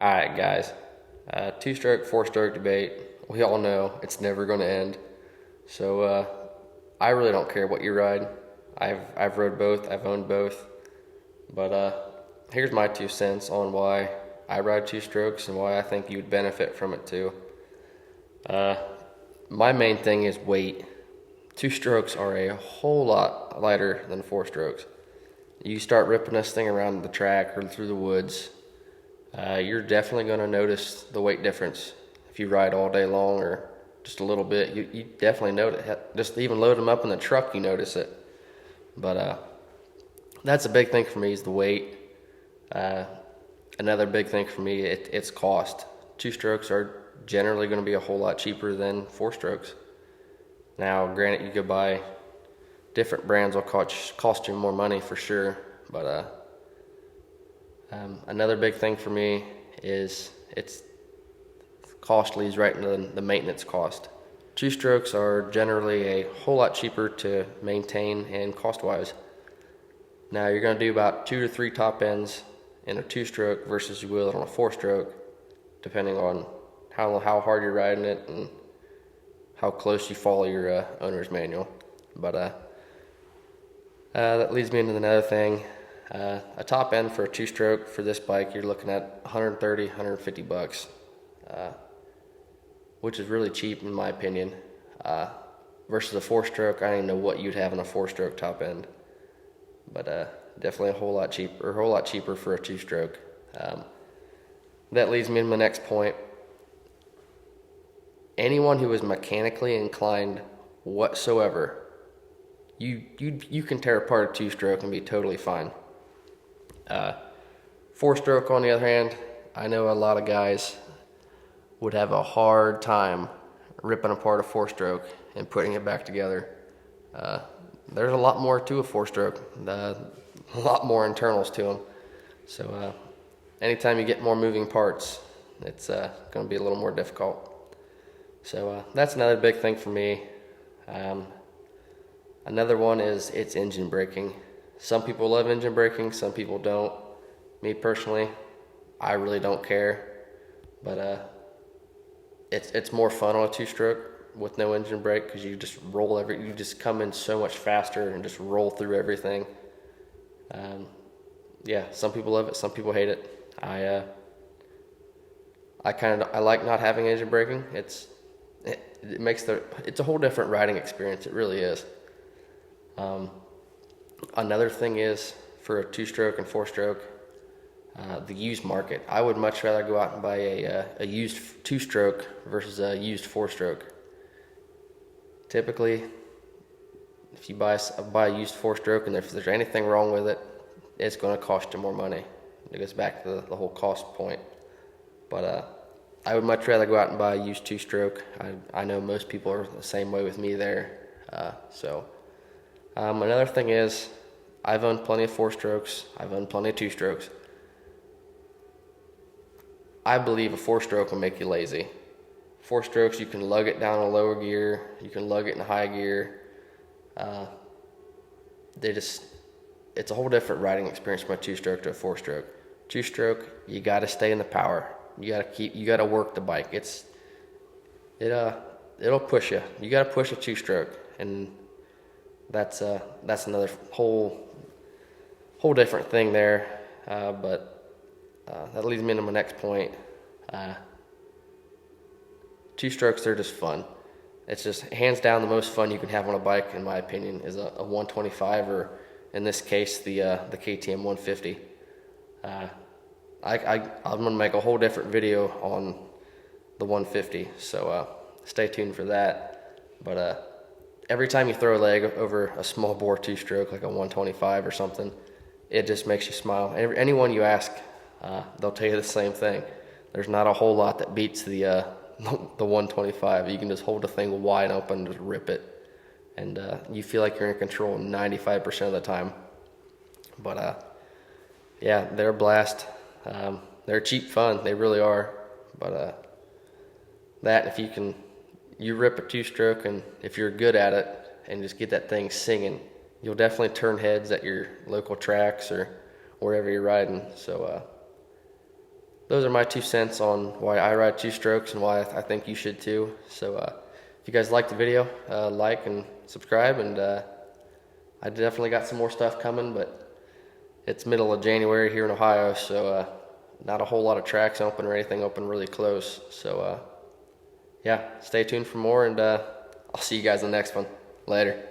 All right, guys. Two-stroke, four-stroke debate. We all know it's never going to end. So I really don't care what you ride. I've rode both. I've owned both. But here's my 2 cents on why I ride two strokes and why I think you'd benefit from it too. Uh, my main thing is weight. Two strokes are a whole lot lighter than four strokes. You start ripping this thing around the track or through the woods, you're definitely going to notice the weight difference. If you ride all day long or just a little bit, you definitely notice it. Just even load them up in the truck, you notice it. But that's a big thing for me is the weight. Uh, Another big thing for me, it's cost. Two strokes are generally going to be a whole lot cheaper than four strokes. Now, granted, you could buy different brands will cost you more money for sure, but another big thing for me is it's costly is right in the maintenance cost. Two strokes are generally a whole lot cheaper to maintain and cost wise. Now you're going to do about 2 to 3 top ends in a two stroke versus you will on a four stroke, depending on how hard you're riding it and how close you follow your owner's manual. But that leads me into another thing. A top end for a two stroke for this bike, you're looking at 130, 150 bucks, which is really cheap in my opinion. Versus a four stroke, I don't even know what you'd have in a four stroke top end, but definitely a whole lot cheaper for a two stroke. That leads me to my next point. Anyone who is mechanically inclined whatsoever, you can tear apart a two stroke and be totally fine. Four stroke, on the other hand, I know a lot of guys would have a hard time ripping apart a four stroke and putting it back together. There's a lot more to a four stroke, a lot more internals to them. So anytime you get more moving parts, it's going to be a little more difficult. So that's another big thing for me. Another one is it's engine braking. Some people love engine braking, some people don't. Me personally, I really don't care, but it's more fun on a two-stroke with no engine brake because you just come in so much faster and just roll through everything. Yeah, some people love it, some people hate it. I like not having engine braking. It's a whole different riding experience. It really is. Another thing is for a two-stroke and four-stroke, the used market. I would much rather go out and buy a used two-stroke versus a used four-stroke. Typically, if you buy a used four-stroke and if there's anything wrong with it, it's going to cost you more money. It goes back to the whole cost point. But I would much rather go out and buy a used two-stroke. I know most people are the same way with me there. Another thing is, I've owned plenty of four strokes. I've owned plenty of two strokes. I believe a four stroke will make you lazy. Four strokes, you can lug it down a lower gear. You can lug it in high gear. It's a whole different riding experience from a two stroke to a four stroke. Two stroke, you got to stay in the power. You got to work the bike. It'll push you. You got to push a two stroke, and that's another whole different thing there. But that leads me into my next point. Two strokes, they're just fun. It's just hands down the most fun you can have on a bike, in my opinion, is a 125 or in this case the KTM 150. I'm gonna make a whole different video on the 150, so stay tuned for that. But every time you throw a leg over a small bore two-stroke like a 125 or something, it just makes you smile. Anyone you ask, they'll tell you the same thing. There's not a whole lot that beats the 125. You can just hold the thing wide open and just rip it, and you feel like you're in control 95% of the time. But yeah, they're a blast. They're cheap fun. They really are. But if you rip a two-stroke, and if you're good at it and just get that thing singing, you'll definitely turn heads at your local tracks or wherever you're riding. So those are my 2 cents on why I ride two strokes and why I think you should too. So if you guys liked the video, like and subscribe, and I definitely got some more stuff coming, but it's middle of January here in Ohio, so not a whole lot of tracks open or anything open really close. So yeah, stay tuned for more, and I'll see you guys in the next one. Later.